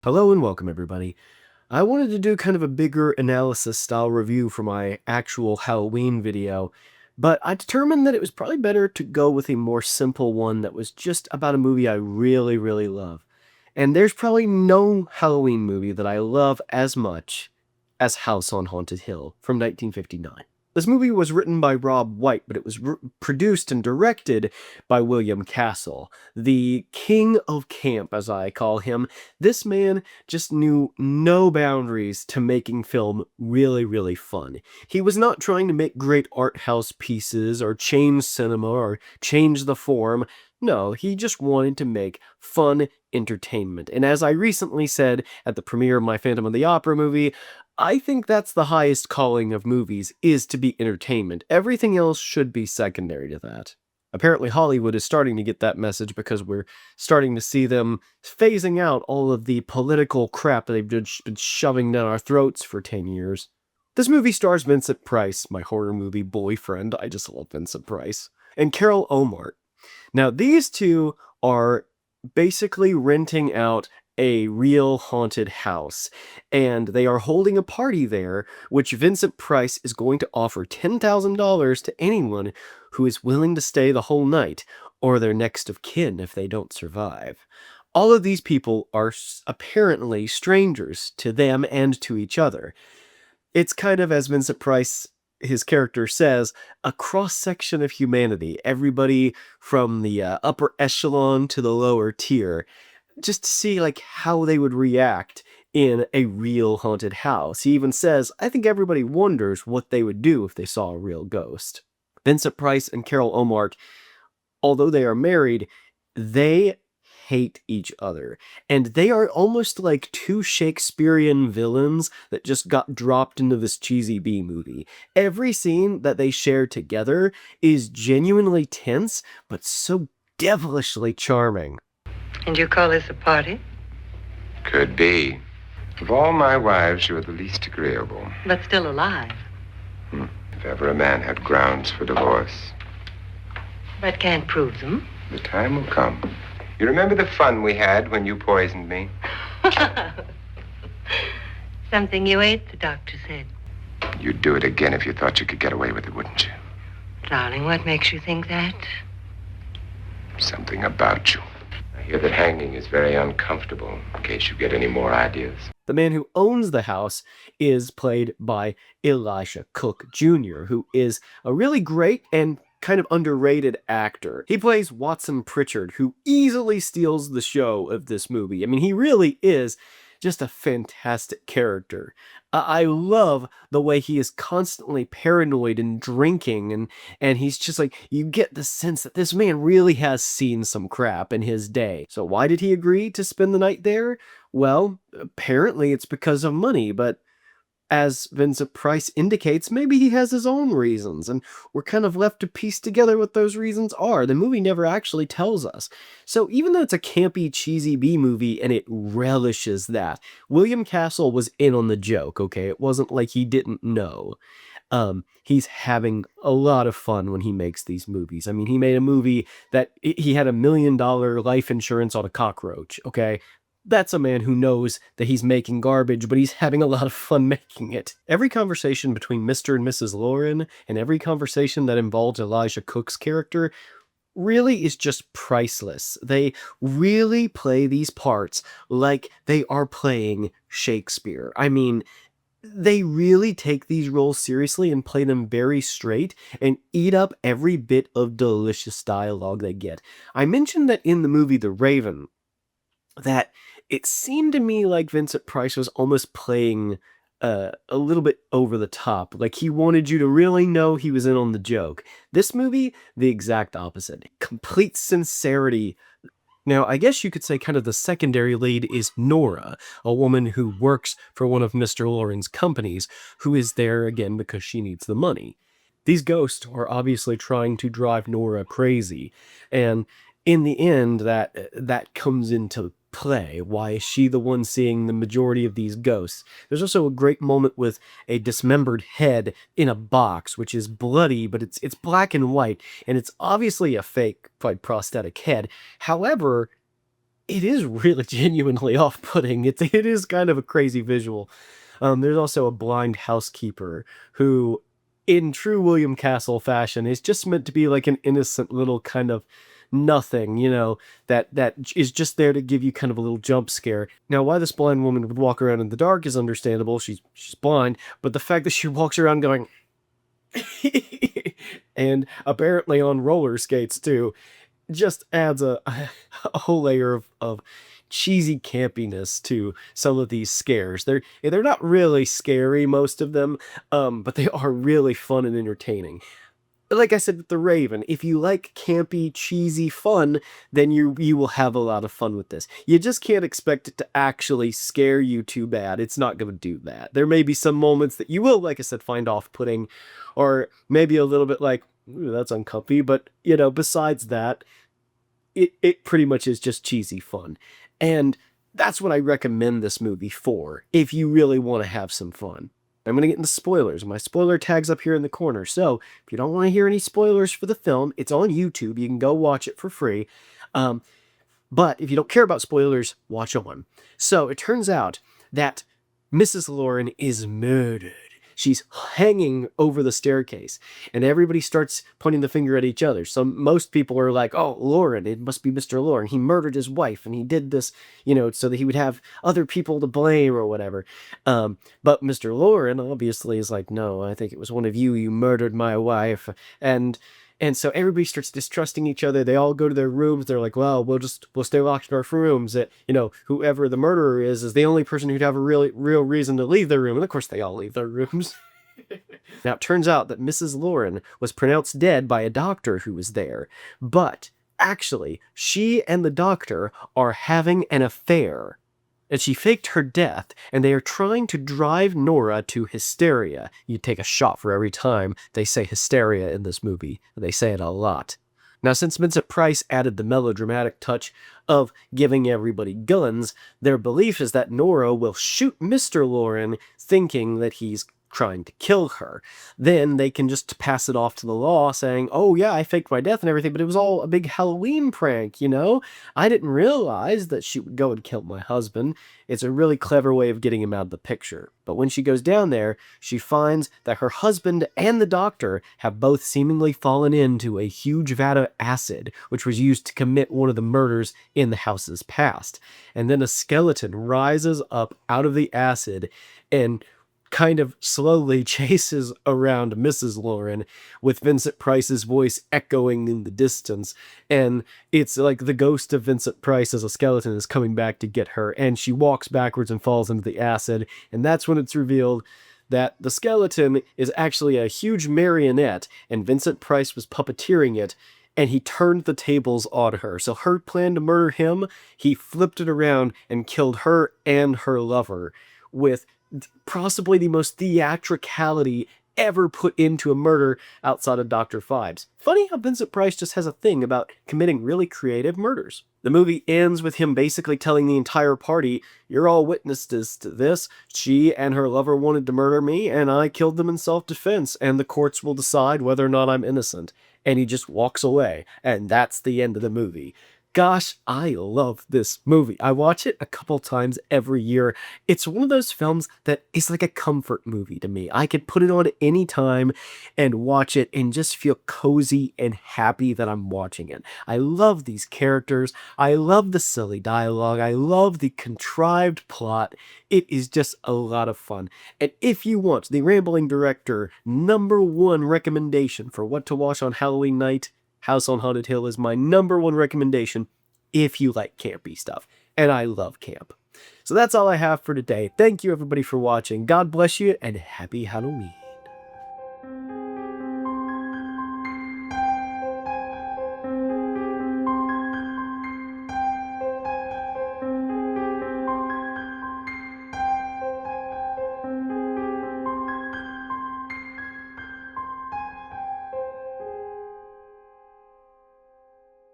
Hello and welcome everybody. I wanted to do kind of a bigger analysis style review for my actual Halloween video, but I determined that it was probably better to go with a more simple one that was just about a movie I really love. And there's probably no Halloween movie that I love as much as House on Haunted Hill from 1959. This movie was written by Robb White, but it was produced and directed by William Castle, the king of camp, as I call him. This man just knew no boundaries to making film really fun. He was not trying to make great art house pieces or change cinema or change the form. No, he just wanted to make fun entertainment. And as I recently said at the premiere of my Phantom of the Opera movie, I think that's the highest calling of movies, is to be entertainment. Everything else should be secondary to that. Apparently Hollywood is starting to get that message because we're starting to see them phasing out all of the political crap that they've just been shoving down our throats for 10 years. This movie stars Vincent Price, my horror movie boyfriend. I just love Vincent Price. And Carol Ohmart. Now, these two are basically renting out a real haunted house, and they are holding a party there, which Vincent Price is going to offer $10,000 to anyone who is willing to stay the whole night, or their next of kin if they don't survive. All of these people are apparently strangers to them and to each other. It's kind of, as Vincent Price, his character says, a cross-section of humanity, everybody from the upper echelon to the lower tier, just to see like how they would react in a real haunted house. He even says, I think everybody wonders what they would do if they saw a real ghost. Vincent Price and Carol Ohmart, although they are married, they hate each other. And they are almost like two Shakespearean villains that just got dropped into this cheesy B movie. Every scene that they share together is genuinely tense, but so devilishly charming. And you call this a party? Could be. Of all my wives, you are the least agreeable. But still alive. If ever a man had grounds for divorce. But can't prove them. The time will come. You remember the fun we had when you poisoned me? Something you ate, the doctor said. You'd do it again if you thought you could get away with it, wouldn't you? Darling, what makes you think that? Something about you. I hear that hanging is very uncomfortable, in case you get any more ideas. The man who owns the house is played by Elisha Cook Jr., who is a really great and kind of underrated actor. He plays Watson Pritchard, who easily steals the show of this movie. I mean, he really is just a fantastic character. I love the way he is constantly paranoid and drinking, and he's just like, you get the sense that this man really has seen some crap in his day. So why did he agree to spend the night there? Well, apparently it's because of money, but as Vincent Price indicates, maybe he has his own reasons, and we're kind of left to piece together what those reasons are. The movie never actually tells us. So even though it's a campy, cheesy B-movie, and it relishes that, William Castle was in on the joke, okay? It wasn't like he didn't know. He's having a lot of fun when he makes these movies. I mean, he made a movie that he had $1 million life insurance on a cockroach, okay? That's a man who knows that he's making garbage, but he's having a lot of fun making it. Every conversation between Mr. and Mrs. Loren, and every conversation that involves Elisha Cook's character, really is just priceless. They really play these parts like they are playing Shakespeare. I mean, they really take these roles seriously and play them very straight and eat up every bit of delicious dialogue they get. I mentioned that in the movie The Raven, that it seemed to me like Vincent Price was almost playing a little bit over the top. Like he wanted you to really know he was in on the joke. This movie, the exact opposite. Complete sincerity. Now, I guess you could say kind of the secondary lead is Nora, a woman who works for one of Mr. Loren's companies, who is there again because she needs the money. These ghosts are obviously trying to drive Nora crazy, and in the end, that comes into play. Why is she the one seeing the majority of these ghosts? There's also a great moment with a dismembered head in a box, which is bloody, but it's black and white, and it's obviously a fake, like, prosthetic head. However, it is really genuinely off-putting. It is kind of a crazy visual. There's also a blind housekeeper who, in true William Castle fashion, is just meant to be like an innocent little kind of nothing, that is just there to give you kind of a little jump scare. Now, why this blind woman would walk around in the dark is understandable. She's blind, but the fact that she walks around going and apparently on roller skates too, just adds a whole layer of cheesy campiness to some of these scares. They're not really scary, most of them, but they are really fun and entertaining. Like I said with The Raven, if you like campy, cheesy fun, then you will have a lot of fun with this. You just can't expect it to actually scare you too bad. It's not going to do that. There may be some moments that you will, like I said, find off-putting, or maybe a little bit like, ooh, that's uncomfy, but, besides that, it pretty much is just cheesy fun. And that's what I recommend this movie for, if you really want to have some fun. I'm going to get into spoilers. My spoiler tag's up here in the corner, so if you don't want to hear any spoilers for the film, it's on YouTube. You can go watch it for free. But if you don't care about spoilers, watch on. So it turns out that Mrs. Loren is murdered. She's hanging over the staircase, and everybody starts pointing the finger at each other. So most people are like, oh, Loren, it must be Mr. Loren. He murdered his wife, and he did this, so that he would have other people to blame or whatever. But Mr. Loren obviously is like, no, I think it was one of you. You murdered my wife. And so everybody starts distrusting each other. They all go to their rooms. They're like, well, we'll stay locked in our rooms. That, whoever the murderer is the only person who'd have a real reason to leave their room. And of course they all leave their rooms. Now it turns out that Mrs. Loren was pronounced dead by a doctor who was there. But actually, she and the doctor are having an affair. And she faked her death, and they are trying to drive Nora to hysteria. You take a shot for every time they say hysteria in this movie. They say it a lot. Now, since Vincent Price added the melodramatic touch of giving everybody guns, their belief is that Nora will shoot Mr. Loren, thinking that he's trying to kill her. Then they can just pass it off to the law saying, oh yeah, I faked my death and everything, but it was all a big Halloween prank, I didn't realize that she would go and kill my husband. It's a really clever way of getting him out of the picture. But when she goes down there, she finds that her husband and the doctor have both seemingly fallen into a huge vat of acid, which was used to commit one of the murders in the house's past. And then a skeleton rises up out of the acid and kind of slowly chases around Mrs. Loren with Vincent Price's voice echoing in the distance. And it's like the ghost of Vincent Price as a skeleton is coming back to get her. And she walks backwards and falls into the acid. And that's when it's revealed that the skeleton is actually a huge marionette and Vincent Price was puppeteering it. And he turned the tables on her. So her plan to murder him, he flipped it around and killed her and her lover with possibly the most theatricality ever put into a murder outside of Dr. Phibes. Funny how Vincent Price just has a thing about committing really creative murders. The movie ends with him basically telling the entire party, you're all witnesses to this. She and her lover wanted to murder me, and I killed them in self-defense, and the courts will decide whether or not I'm innocent. And he just walks away, and that's the end of the movie. Gosh, I love this movie. I watch it a couple times every year. It's one of those films that is like a comfort movie to me. I could put it on any time and watch it and just feel cozy and happy that I'm watching it. I love these characters. I love the silly dialogue. I love the contrived plot. It is just a lot of fun. And if you want the Rambling Director #1 recommendation for what to watch on Halloween night, House on Haunted Hill is my #1 recommendation if you like campy stuff. And I love camp. So that's all I have for today. Thank you everybody for watching. God bless you and happy Halloween.